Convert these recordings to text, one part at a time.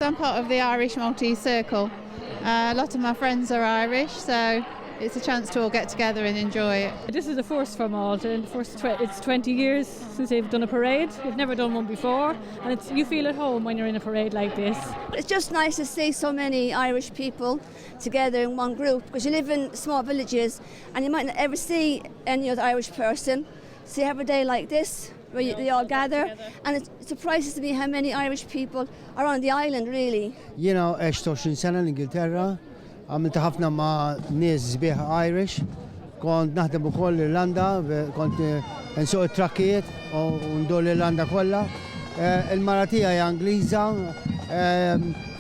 I'm part of the Irish Maltese Circle. A lot of my friends are Irish, so it's a chance to all get together and enjoy it. This is the first for Malta, and it's 20 years since they've done a parade. They've never done one before, and you feel at home when you're in a parade like this. It's just nice to see so many Irish people together in one group, because you live in small villages and you might not ever see any other Irish person. So you have a day like this where they all gather, and it surprises me how many Irish people are on the island, really. Jiena għext 20 sena l-Ingilterra, għamilta ħafna ma' nies sbieħ Irish, kont naħdem ukoll l-Irlanda, kont nsuq it-trakkijiet u ndur l-Irlanda kollha. Il-mara tiegħi hija Ingliża,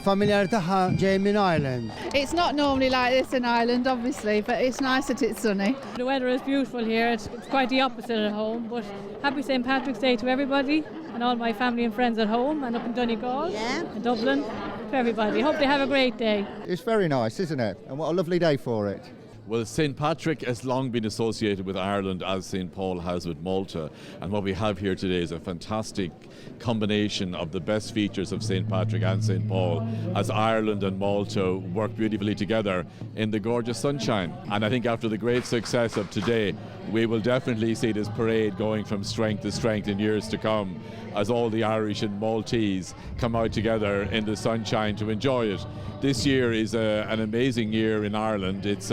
familjar tagħha ġej minn Ireland. It's not normally like this in Ireland, obviously, but it's nice that it's sunny. The weather is beautiful here. It's quite the opposite at home, but happy St. Patrick's Day to everybody and all my family and friends at home and up in Donegal, in Dublin, to everybody. Hope they have a great day. It's very nice, isn't it? And what a lovely day for it. Well, St. Patrick has long been associated with Ireland as St. Paul has with Malta, and what we have here today is a fantastic combination of the best features of St. Patrick and St. Paul as Ireland and Malta work beautifully together in the gorgeous sunshine. And I think after the great success of today, we will definitely see this parade going from strength to strength in years to come as all the Irish and Maltese come out together in the sunshine to enjoy it. This year is an amazing year in Ireland. It's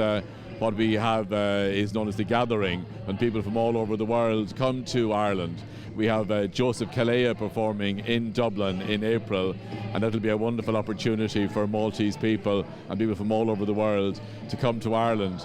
what we have is known as the Gathering, when people from all over the world come to Ireland. We have Joseph Calleja performing in Dublin in April, and that'll be a wonderful opportunity for Maltese people and people from all over the world to come to Ireland.